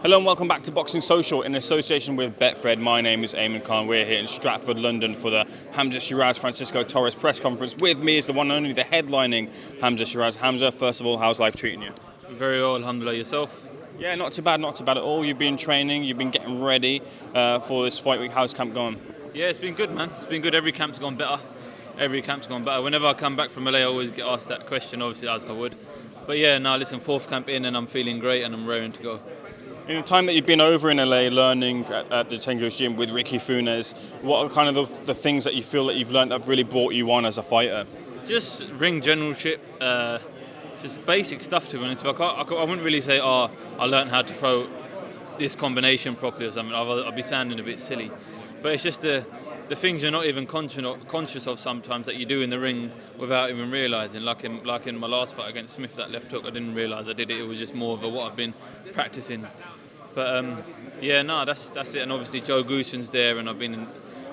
Hello and welcome back to Boxing Social in association with Betfred. My name is Ayman. We're here in Stratford, London for the Hamzah Sheeraz Francisco Torres press conference. With me is the one and only, the headlining Hamzah Sheeraz. Hamzah, first of all, how's life treating you? Very well, alhamdulillah. Yourself? Yeah, not too bad at all. You've been training, you've been getting ready for this fight week. How's camp going? Yeah, it's been good, man. It's been good. Every camp's gone better. Whenever I come back from LA, I always get asked that question, obviously, as I would. But yeah, listen, fourth camp in and I'm feeling great and I'm raring to go. In the time that you've been over in LA learning at the TKO gym with Ricky Funes, what are kind of the things that you feel that you've learned that have really brought you on as a fighter? Just ring generalship, just basic stuff, to be honest. I wouldn't really say, I learned how to throw this combination properly or something. I'll be sounding a bit silly. But it's just the things you're not even conscious of sometimes that you do in the ring without even realising. Like in my last fight against Smith, that left hook, I didn't realise I did it. It was just more of what I've been practising. But that's it. And obviously Joe Gooson's there, and I've been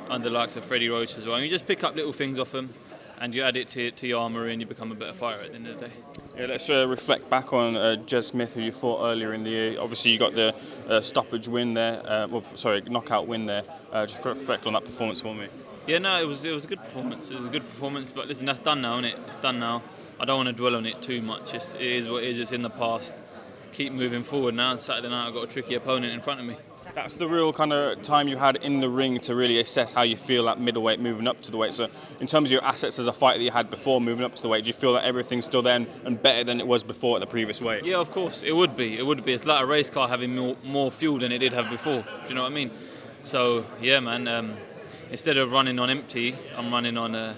under the likes of Freddie Roach as well. And you just pick up little things off them, and you add it to your armoury, and you become a better fighter at the end of the day. Yeah, let's reflect back on Jed Smith, who you fought earlier in the year. Obviously, you got the stoppage win there. Knockout win there. Just reflect on that performance for me. Yeah, it was a good performance. It was a good performance. But listen, that's done now, isn't it? It's done now. I don't want to dwell on it too much. It is what it is. It's in the past. Keep moving forward now. Saturday night, I've got a tricky opponent in front of me. That's the real kind of time you had in the ring to really assess how you feel at middleweight moving up to the weight. So in terms of your assets as a fighter that you had before moving up to the weight, do you feel that everything's still there and better than it was before at the previous weight? Yeah, of course. It would be. It's like a race car having more fuel than it did have before. Do you know what I mean? So, yeah, man, instead of running on empty, I'm running on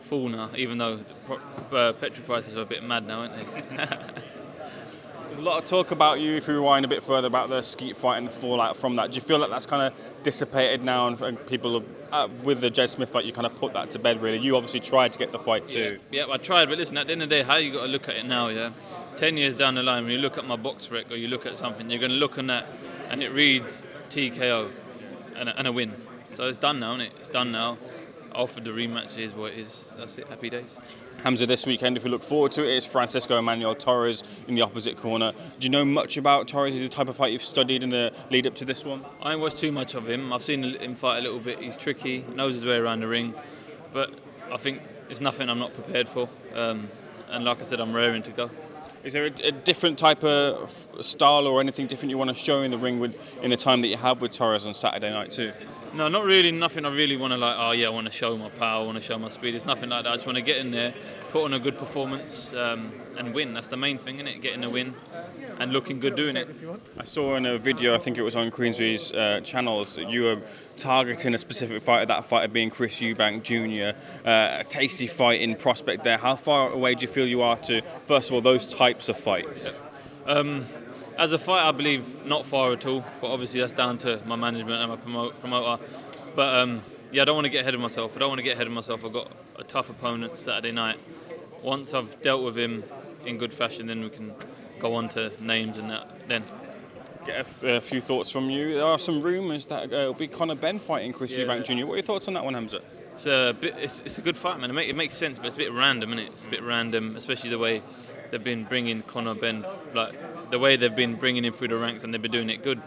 full now, even though petrol prices are a bit mad now, aren't they? There's a lot of talk about you, if you rewind a bit further, about the Skeete fight and the fallout from that. Do you feel like that's kind of dissipated now and people, with the Jed Smith fight, you kind of put that to bed, really? You obviously tried to get the fight too. Yeah, I tried, but listen, at the end of the day, how you got to look at it now, yeah? 10 years down the line, when you look at my box rec or you look at something, you're going to look on that and it reads TKO and a win. So it's done now, isn't it? It's done now. I offered the rematch, it is what it is. That's it, happy days. Hamzah, this weekend, if you look forward to it, it's Francisco Torres in the opposite corner. Do you know much about Torres? Is he the type of fight you've studied in the lead up to this one? I ain't watched too much of him. I've seen him fight a little bit. He's tricky, knows his way around the ring, but I think it's nothing I'm not prepared for. And like I said, I'm raring to go. Is there a different type of style or anything different you want to show in the ring in the time that you have with Torres on Saturday night too? No, not really. Nothing I really want to I want to show my power, I want to show my speed. It's nothing like that. I just want to get in there, put on a good performance and win. That's the main thing, isn't it? Getting a win and looking good doing it. I saw in a video, I think it was on Queensbury's channels, that you were targeting a specific fighter, that fighter being Chris Eubank Jr. A tasty fight in prospect there. How far away do you feel you are to, first of all, those types of fights? As a fighter, I believe not far at all, but obviously that's down to my management and my promoter. But I don't want to get ahead of myself. I've got a tough opponent Saturday night. Once I've dealt with him in good fashion, then we can go on to names and that then. Get a few thoughts from you. There are some rumours that it'll be Benn fighting Chris Eubank Jr. What are your thoughts on that one, Hamzah? It's a good fight, man. It makes sense, but it's a bit random, isn't it? It's a bit random, especially the way they've been bringing Benn, like the way they've been bringing him through the ranks, and they've been doing it good.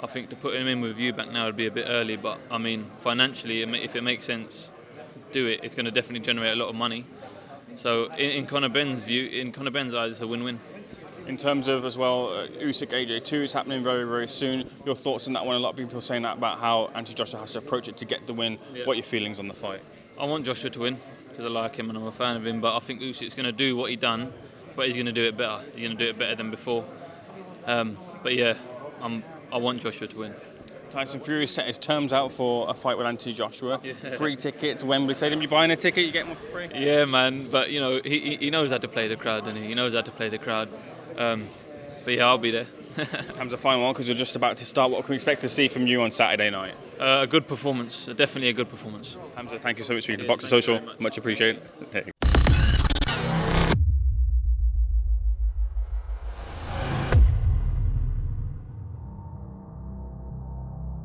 I think to put him in with Eubank now would be a bit early, but I mean, financially, if it makes sense, do it. It's going to definitely generate a lot of money. So in Benn's eyes, it's a win-win. In terms of, as well, Usyk AJ2 is happening very, very soon. Your thoughts on that one? A lot of people are saying that about how Joshua has to approach it to get the win. Yeah. What are your feelings on the fight? I want Joshua to win because I like him and I'm a fan of him, but I think Usyk's going to do what he done, but he's going to do it better. He's going to do it better than before. But yeah, I want Joshua to win. Tyson Fury set his terms out for a fight with Anthony Joshua. Yeah. Free tickets, Wembley Stadium. You buying a ticket, you get one for free? Yeah, man. But you know, he knows how to play the crowd, doesn't he? He knows how to play the crowd. But yeah, I'll be there. Hamzah, final one, because you're just about to start. What can we expect to see from you on Saturday night? A good performance. Definitely a good performance. Hamzah, thank you so much for the Boxing Social. Much appreciated.